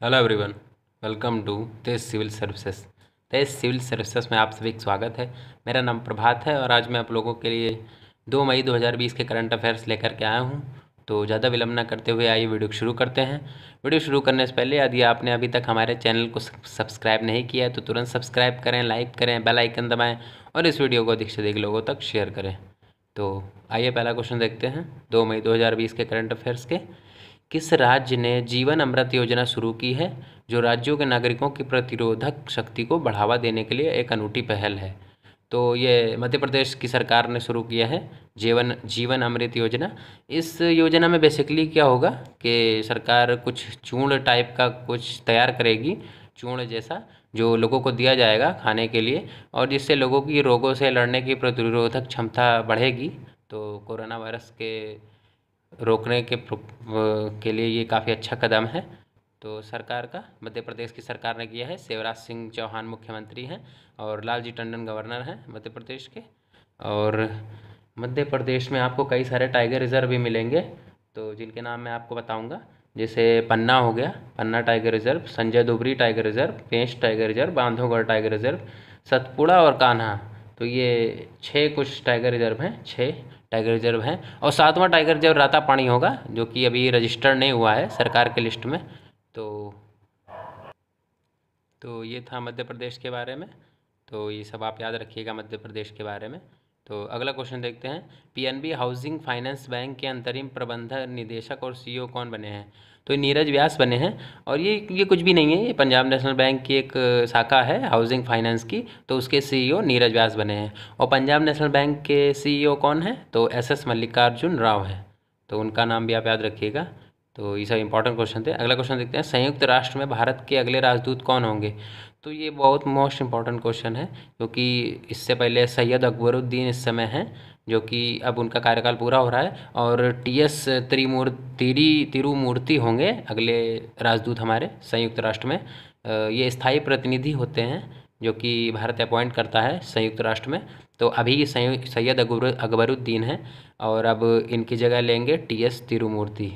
Hello everyone. Welcome to Tej civil services. Tej civil services में आप सभी का स्वागत है। मेरा नाम प्रभात है और आज मैं आप लोगों के लिए 2 मई 2020 के करंट अफेयर्स लेकर के आया हूं। तो ज़्यादा विलंब न करते हुए आइए वीडियो शुरू करते हैं। वीडियो शुरू करने से पहले यदि आपने अभी तक हमारे चैनल को सब्सक्राइब नहीं किया है तो तुरंत सब्सक्राइब करें, लाइक करें, बेल आइकन दबाएँ और इस वीडियो को अधिक से अधिक लोगों तक शेयर करें। तो आइए पहला क्वेश्चन देखते हैं 2 मई 2020 के करंट अफेयर्स के। किस राज्य ने जीवन अमृत योजना शुरू की है, जो राज्यों के नागरिकों की प्रतिरोधक शक्ति को बढ़ावा देने के लिए एक अनूठी पहल है? तो ये मध्य प्रदेश की सरकार ने शुरू किया है जीवन जीवन अमृत योजना। इस योजना में बेसिकली क्या होगा कि सरकार कुछ चूर्ण टाइप का कुछ तैयार करेगी, चूर्ण जैसा, जो लोगों को दिया जाएगा खाने के लिए, और जिससे लोगों की रोगों से लड़ने की प्रतिरोधक क्षमता बढ़ेगी। तो कोरोना वायरस के रोकने के लिए ये काफ़ी अच्छा कदम है। तो सरकार का मध्य प्रदेश की सरकार ने किया है। शिवराज सिंह चौहान मुख्यमंत्री हैं और लालजी टंडन गवर्नर हैं मध्य प्रदेश के। और मध्य प्रदेश में आपको कई सारे टाइगर रिजर्व भी मिलेंगे, तो जिनके नाम मैं आपको बताऊंगा। जैसे पन्ना हो गया, Panna tiger reserve, Sanjay Dhubri tiger reserve, Pench tiger reserve, Bandhavgarh tiger reserve, Satpura और कान्हा। तो ये 6 कुछ टाइगर रिजर्व हैं, 6 टाइगर रिजर्व हैं। और 7वां टाइगर रिजर्व रातापानी होगा, जो कि अभी रजिस्टर्ड नहीं हुआ है सरकार के लिस्ट में। तो ये था मध्य प्रदेश के बारे में। तो ये सब आप याद रखिएगा मध्य प्रदेश के बारे में। तो अगला क्वेश्चन देखते हैं। पीएनबी हाउसिंग फाइनेंस बैंक के अंतरिम प्रबंधक निदेशक और सीईओ कौन बने हैं? तो ये नीरज व्यास बने हैं। और ये कुछ भी नहीं है, ये पंजाब नेशनल बैंक की एक शाखा है हाउसिंग फाइनेंस की, तो उसके सीईओ नीरज व्यास बने हैं। और पंजाब नेशनल बैंक के सीईओ कौन है? तो एसएस मल्लिकार्जुन राव है। तो उनका नाम भी आप याद रखिएगा। तो ये सब इंपॉर्टेंट क्वेश्चन थे। अगला क्वेश्चन देखते हैं। संयुक्त राष्ट्र में भारत के अगले राजदूत कौन होंगे? तो ये बहुत मोस्ट इम्पॉर्टेंट क्वेश्चन है, क्योंकि इससे पहले सैयद अकबरुद्दीन इस समय हैं, जो कि अब उनका कार्यकाल पूरा हो रहा है। और टीएस तिरुमूर्ति होंगे अगले राजदूत हमारे संयुक्त राष्ट्र में। ये स्थायी प्रतिनिधि होते हैं, जो कि भारत अपॉइंट करता है संयुक्त राष्ट्र में। तो अभी सैयद अकबरुद्दीन हैं और अब इनकी जगह लेंगे टीएस तिरुमूर्ति।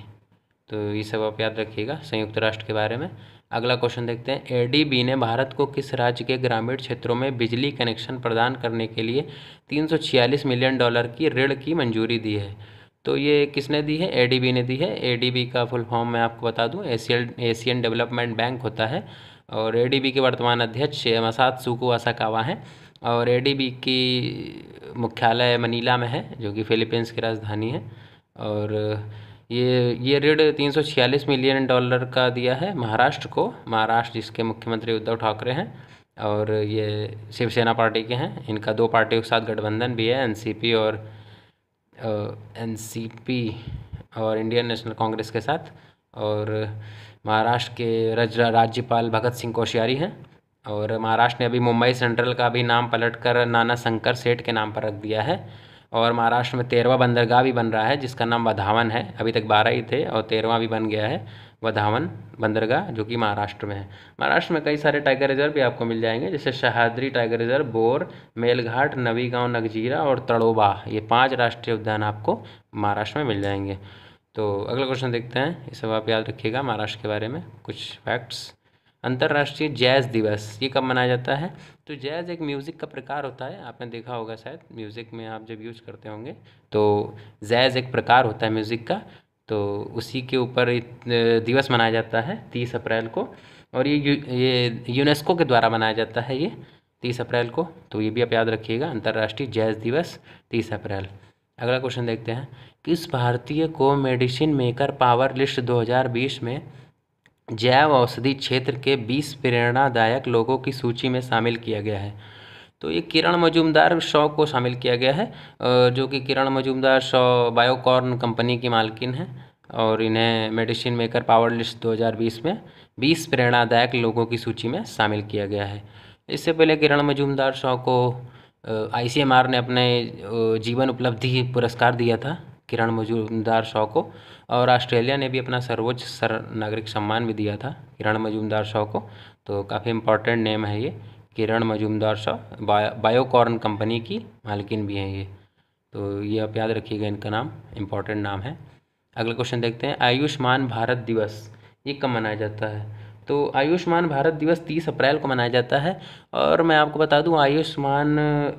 तो ये सब आप याद रखिएगा संयुक्त राष्ट्र के बारे में। अगला क्वेश्चन देखते हैं। एडीबी ने भारत को किस राज्य के ग्रामीण क्षेत्रों में बिजली कनेक्शन प्रदान करने के लिए $346 मिलियन की ऋण की मंजूरी दी है? तो ये किसने दी है? एडीबी ने दी है। एडीबी का फुल फॉर्म मैं आपको बता दूं, एशियन डेवलपमेंट बैंक होता है। और एडीबी के वर्तमान अध्यक्ष मसात्सुको असाकावा हैं। और एडीबी की मुख्यालय मनीला में है, जो कि फिलीपींस की राजधानी है। और ये ऋण $346 मिलियन का दिया है महाराष्ट्र को। महाराष्ट्र जिसके मुख्यमंत्री उद्धव ठाकरे हैं, और ये शिवसेना पार्टी के हैं। इनका 2 पार्टियों के साथ गठबंधन भी है, एनसीपी और इंडियन नेशनल कांग्रेस के साथ। और महाराष्ट्र के राज्यपाल भगत सिंह कोश्यारी हैं। और महाराष्ट्र ने अभी मुंबई सेंट्रल का भी नाम पलटकर नाना शंकर सेठ के नाम पर रख दिया है। और महाराष्ट्र में 13वां बंदरगाह भी बन रहा है, जिसका नाम वधावन है। अभी तक 12 ही थे और 13वां भी बन गया है, वधावन बंदरगाह, जो कि महाराष्ट्र में है। महाराष्ट्र में कई सारे टाइगर रिजर्व भी आपको मिल जाएंगे, जैसे सह्याद्री टाइगर रिजर्व, बोर, मेलघाट, नवीगांव, नगजीरा और तड़ोबा। ये 5 राष्ट्रीय उद्यान आपको महाराष्ट्र में मिल जाएंगे। तो अगला क्वेश्चन देखते हैं। ये सब आप याद रखिएगा महाराष्ट्र के बारे में कुछ फैक्ट्स। अंतर्राष्ट्रीय जैज़ दिवस ये कब मनाया जाता है? तो जैज़ एक म्यूज़िक का प्रकार होता है, आपने देखा होगा शायद, म्यूज़िक में आप जब यूज़ करते होंगे तो जैज़ एक प्रकार होता है म्यूज़िक का। तो उसी के ऊपर दिवस मनाया जाता है 30 अप्रैल को। और ये यूनेस्को के द्वारा मनाया जाता है ये 30 अप्रैल को। तो ये भी आप याद रखिएगा, अंतर्राष्ट्रीय जैज़ दिवस 30 अप्रैल। अगला क्वेश्चन देखते हैं। किस भारतीय को मेडिसिन मेकर पावर लिस्ट 2020 में जैव औषधि क्षेत्र के 20 प्रेरणादायक लोगों की सूची में शामिल किया गया है? तो ये किरण मजूमदार शॉ को शामिल किया गया है, जो कि किरण मजूमदार शॉ बायोकॉर्न कंपनी की मालकिन है। और इन्हें मेडिसिन मेकर पावर लिस्ट 2020 में 20 प्रेरणादायक लोगों की सूची में शामिल किया गया है। इससे पहले किरण मजूमदार शॉ को आईसीएमआर ने अपने जीवन उपलब्धि पुरस्कार दिया था किरण मजूमदार शॉ को। और ऑस्ट्रेलिया ने भी अपना सर्वोच्च नागरिक सम्मान भी दिया था किरण मजूमदार शॉ को। तो काफ़ी इम्पोर्टेंट नेम है ये, किरण मजूमदार शॉ बायोकॉर्न कंपनी की मालकिन भी हैं ये। तो ये आप याद रखिएगा, इनका नाम इम्पोर्टेंट नाम है। अगला क्वेश्चन देखते हैं। आयुष्मान भारत दिवस ये कब मनाया जाता है? तो आयुष्मान भारत दिवस 30 अप्रैल को मनाया जाता है। और मैं आपको बता दूं, आयुष्मान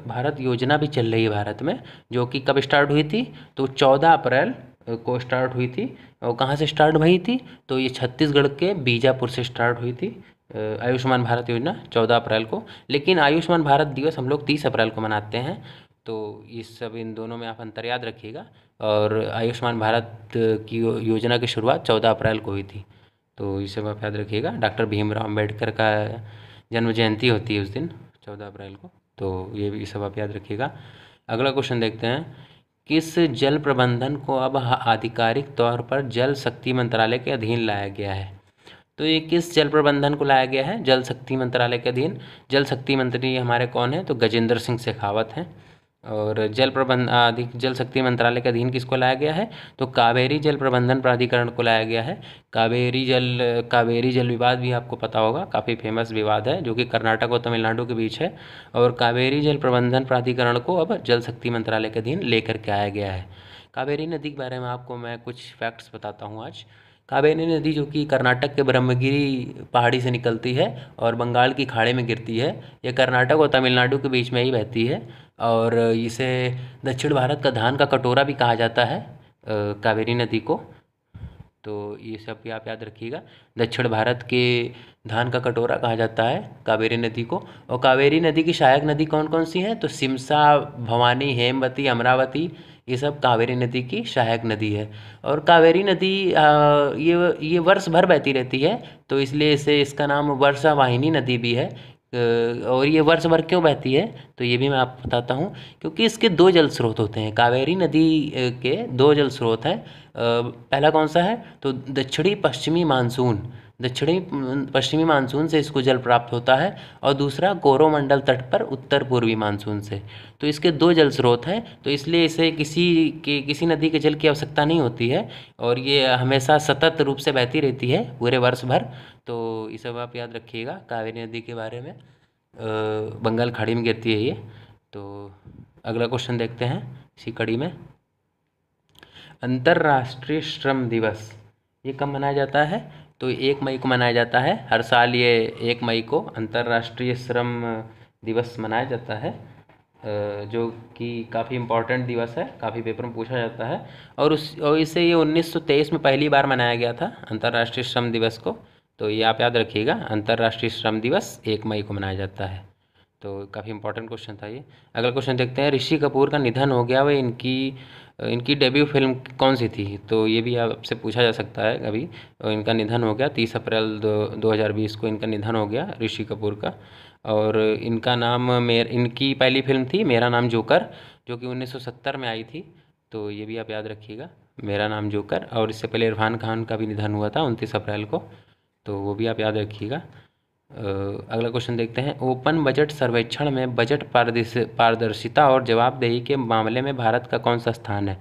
भारत योजना भी चल रही है भारत में, जो कि कब स्टार्ट हुई थी, तो 14 अप्रैल को स्टार्ट हुई थी। और कहाँ से स्टार्ट हुई थी, तो ये छत्तीसगढ़ के बीजापुर से स्टार्ट हुई थी आयुष्मान भारत योजना 14 अप्रैल को। लेकिन आयुष्मान भारत दिवस हम लोग 30 अप्रैल को मनाते हैं। तो ये सब, इन दोनों में आप अंतर याद रखिएगा। और आयुष्मान भारत की योजना की शुरुआत 14 अप्रैल को हुई थी। तो ये सब आप याद रखिएगा। डॉक्टर भीमराव अम्बेडकर का जन्म जयंती होती है उस दिन 14 अप्रैल को। तो ये सब आप याद रखिएगा। अगला क्वेश्चन देखते हैं, किस जल प्रबंधन को अब आधिकारिक तौर पर जल शक्ति मंत्रालय के अधीन लाया गया है? तो ये किस जल प्रबंधन को लाया गया है? जल शक्ति मंत्रालय के अधीन। जल शक्ति मंत्री हमारे कौन है, तो गजेंद्र सिंह शेखावत हैं। और जल शक्ति मंत्रालय के अधीन किसको लाया गया है, तो कावेरी जल प्रबंधन प्राधिकरण को लाया गया है। कावेरी जल विवाद भी आपको पता होगा, काफ़ी फेमस विवाद है, जो कि कर्नाटक और तमिलनाडु के बीच है। और कावेरी जल प्रबंधन प्राधिकरण को अब जल शक्ति मंत्रालय के अधीन लेकर के आया गया है। कावेरी नदी के बारे में आपको मैं कुछ फैक्ट्स बताता हूँ आज। कावेरी नदी, जो कि कर्नाटक के ब्रह्मगिरी पहाड़ी से निकलती है और बंगाल की खाड़ी में गिरती है, यह कर्नाटक और तमिलनाडु के बीच में ही बहती है। और इसे दक्षिण भारत का धान का कटोरा भी कहा जाता है, कावेरी नदी को। तो ये सब भी आप याद रखिएगा। दक्षिण भारत के धान का कटोरा कहा जाता है कावेरी नदी को। और कावेरी नदी की सहायक नदी कौन कौन सी हैं, तो सिमसा, भवानी, हेमवती, अमरावती, ये सब कावेरी नदी की सहायक नदी है। और कावेरी नदी ये वर्ष भर बहती रहती है, तो इसलिए इसका नाम वर्षा वाहिनी नदी भी है। और ये वर्ष भर क्यों बहती है, तो ये भी मैं आपको बताता हूँ। क्योंकि इसके दो जल स्रोत होते हैं, कावेरी नदी के दो जल स्रोत हैं। पहला कौन सा है, तो दक्षिणी पश्चिमी मानसून से इसको जल प्राप्त होता है। और दूसरा कोरोमंडल तट पर उत्तर पूर्वी मानसून से। तो इसके दो जल स्रोत हैं, तो इसलिए इसे किसी नदी के जल की आवश्यकता नहीं होती है। और ये हमेशा सतत रूप से बहती रहती है पूरे वर्ष भर। तो ये सब आप याद रखिएगा कावेरी नदी के बारे में। बंगाल खाड़ी में गिरती है ये। तो अगला क्वेश्चन देखते हैं इसी कड़ी में। अंतर्राष्ट्रीय श्रम दिवस ये कब मनाया जाता है, तो 1 मई को मनाया जाता है। हर साल ये 1 मई को अंतर्राष्ट्रीय श्रम दिवस मनाया जाता है, जो कि काफ़ी इम्पोर्टेंट दिवस है, काफ़ी पेपर में पूछा जाता है। और इसे ये 1923 में पहली बार मनाया गया था अंतर्राष्ट्रीय श्रम दिवस को। तो ये आप याद रखिएगा, अंतर्राष्ट्रीय श्रम दिवस 1 मई को मनाया जाता है। तो काफ़ी इंपॉर्टेंट क्वेश्चन था ये। अगला क्वेश्चन देखते हैं, ऋषि कपूर का निधन हो गया, वह इनकी डेब्यू फिल्म कौन सी थी, तो ये भी आपसे पूछा जा सकता है अभी। इनका निधन हो गया 30 अप्रैल 2020 को इनका निधन हो गया ऋषि कपूर का। और इनकी पहली फिल्म थी मेरा नाम जोकर, जो कि 1970 में आई थी। तो ये भी आप याद रखिएगा, मेरा नाम जोकर। और इससे पहले इरफान खान का भी निधन हुआ था 29 अप्रैल को, तो वो भी आप याद रखिएगा। अगला क्वेश्चन देखते हैं, ओपन बजट सर्वेक्षण में बजट पारदर्शिता और जवाबदेही के मामले में भारत का कौन सा स्थान है,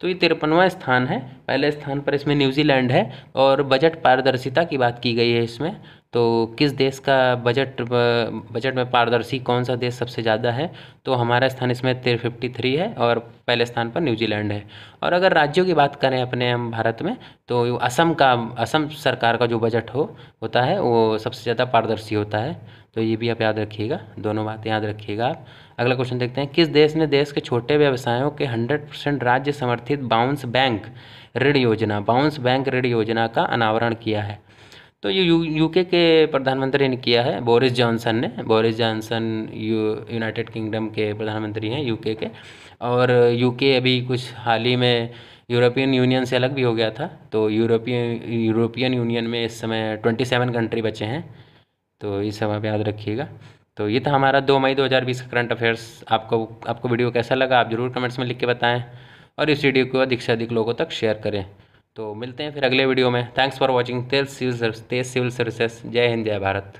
तो ये 53वां स्थान है। पहले स्थान पर इसमें न्यूजीलैंड है। और बजट पारदर्शिता की बात की गई है इसमें, तो किस देश का बजट में पारदर्शी कौन सा देश सबसे ज़्यादा है, तो हमारा स्थान इसमें 53 है और पहले स्थान पर न्यूजीलैंड है। और अगर राज्यों की बात करें अपने हम भारत में, तो असम सरकार का जो बजट होता है वो सबसे ज़्यादा पारदर्शी होता है। तो ये भी आप याद रखिएगा, दोनों बातें याद रखिएगा आप। अगला क्वेश्चन देखते हैं, किस देश ने देश के छोटे व्यवसायों के 100% राज्य समर्थित बाउंस बैंक ऋण योजना का अनावरण किया है, तो ये यूके के प्रधानमंत्री ने किया है, बोरिस जॉनसन यूनाइटेड किंगडम के प्रधानमंत्री हैं यूके के। और यूके अभी कुछ हाल ही में यूरोपियन यूनियन से अलग भी हो गया था। तो यूरोपियन यूनियन में इस समय 27 कंट्री बचे हैं। तो ये सब आप याद रखिएगा। तो ये था हमारा 2 मई 2020 का करंट अफेयर्स। आपको वीडियो कैसा लगा आप ज़रूर कमेंट्स में लिख के बताएं, और इस वीडियो को अधिक से अधिक लोगों तक शेयर करें। तो मिलते हैं फिर अगले वीडियो में। Thanks for watching Tej civil services. जय हिंद, जय भारत।